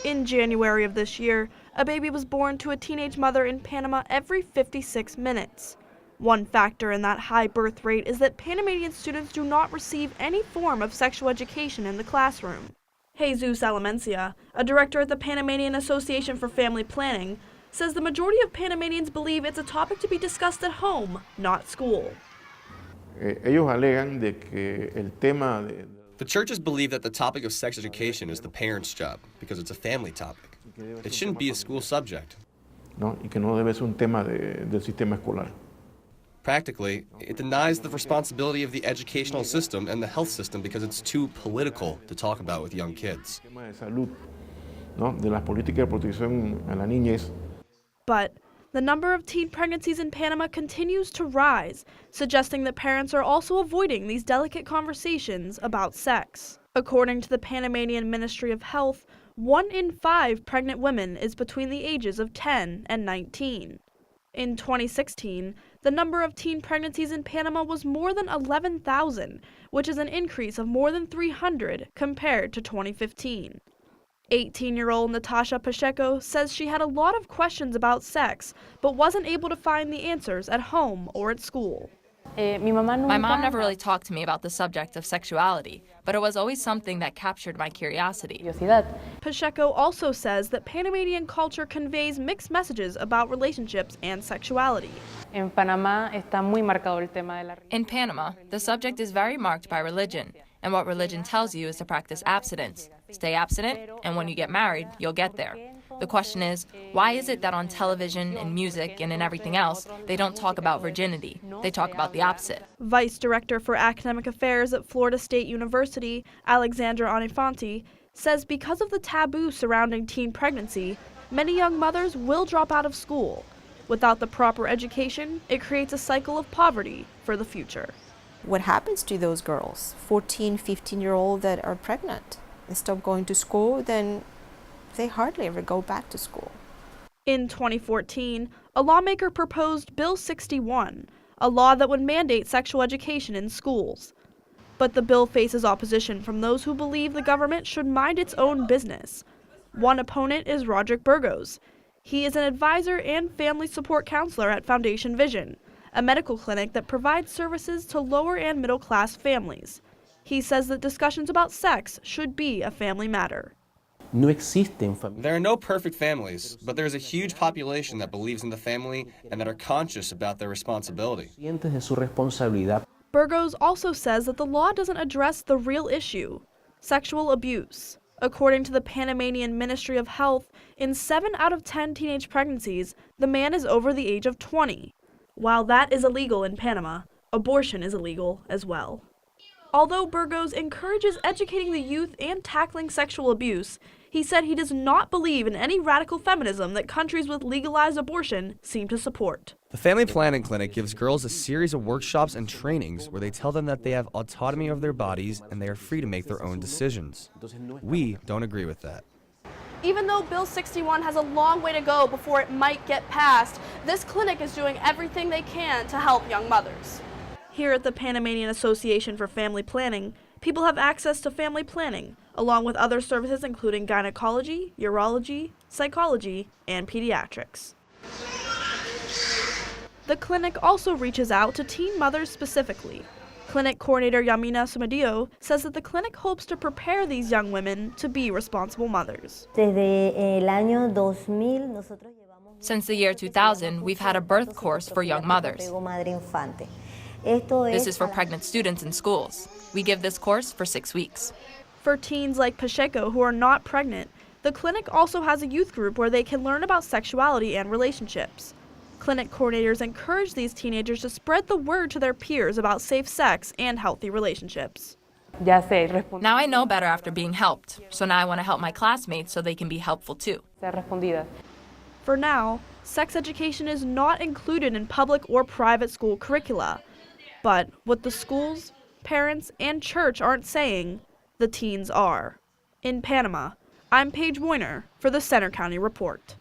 In January of this year, a baby was born to a teenage mother in Panama every 56 minutes. One factor in that high birth rate is that Panamanian students do not receive any form of sexual education in the classroom. Jesus Alamencia, a director at the Panamanian Association for Family Planning, says the majority of Panamanians believe it's a topic to be discussed at home, not school. The churches believe that the topic of sex education is the parents' job because it's a family topic. It shouldn't be a school subject. Practically, it denies the responsibility of the educational system and the health system because it's too political to talk about with young kids. But the number of teen pregnancies in Panama continues to rise, suggesting that parents are also avoiding these delicate conversations about sex. According to the Panamanian Ministry of Health, 1 in 5 pregnant women is between the ages of 10 and 19. In 2016, the number of teen pregnancies in Panama was more than 11,000, which is an increase of more than 300 compared to 2015. 18-year-old Natasha Pacheco says she had a lot of questions about sex, but wasn't able to find the answers at home or at school. My mom never really talked to me about the subject of sexuality, but it was always something that captured my curiosity. Pacheco also says that Panamanian culture conveys mixed messages about relationships and sexuality. In Panama, the subject is very marked by religion, and what religion tells you is to practice abstinence. Stay abstinent, and when you get married, you'll get there. The question is, why is it that on television and music and in everything else, they don't talk about virginity? They talk about the opposite. Vice Director for Academic Affairs at Florida State University, Alexandra Onifanti, says because of the taboo surrounding teen pregnancy, many young mothers will drop out of school. Without the proper education, it creates a cycle of poverty for the future. What happens to those girls, 14, 15-year-olds that are pregnant and stop going to school, then they hardly ever go back to school. In 2014, a lawmaker proposed Bill 61, a law that would mandate sexual education in schools. But the bill faces opposition from those who believe the government should mind its own business. One opponent is Roderick Burgos. He is an advisor and family support counselor at Foundation Vision, a medical clinic that provides services to lower and middle-class families. He says that discussions about sex should be a family matter. There are no perfect families, but there is a huge population that believes in the family and that are conscious about their responsibility. Burgos also says that the law doesn't address the real issue, sexual abuse. According to the Panamanian Ministry of Health, in 7 out of 10 teenage pregnancies, the man is over the age of 20. While that is illegal in Panama, abortion is illegal as well. Although Burgos encourages educating the youth and tackling sexual abuse, he said he does not believe in any radical feminism that countries with legalized abortion seem to support. The Family Planning Clinic gives girls a series of workshops and trainings where they tell them that they have autonomy of their bodies and they are free to make their own decisions. We don't agree with that. Even though Bill 61 has a long way to go before it might get passed, this clinic is doing everything they can to help young mothers. Here at the Panamanian Association for Family Planning, people have access to family planning, along with other services including gynecology, urology, psychology, and pediatrics. The clinic also reaches out to teen mothers specifically. Clinic coordinator Yamina Sumadio says that the clinic hopes to prepare these young women to be responsible mothers. Since the year 2000, we've had a birth course for young mothers. This is for pregnant students in schools. We give this course for 6 weeks. For teens like Pacheco who are not pregnant, the clinic also has a youth group where they can learn about sexuality and relationships. Clinic coordinators encourage these teenagers to spread the word to their peers about safe sex and healthy relationships. Now I know better after being helped, so now I want to help my classmates so they can be helpful too. For now, sex education is not included in public or private school curricula. But what the schools, parents, and church aren't saying, the teens are. In Panama, I'm Paige Woiner for the Center County Report.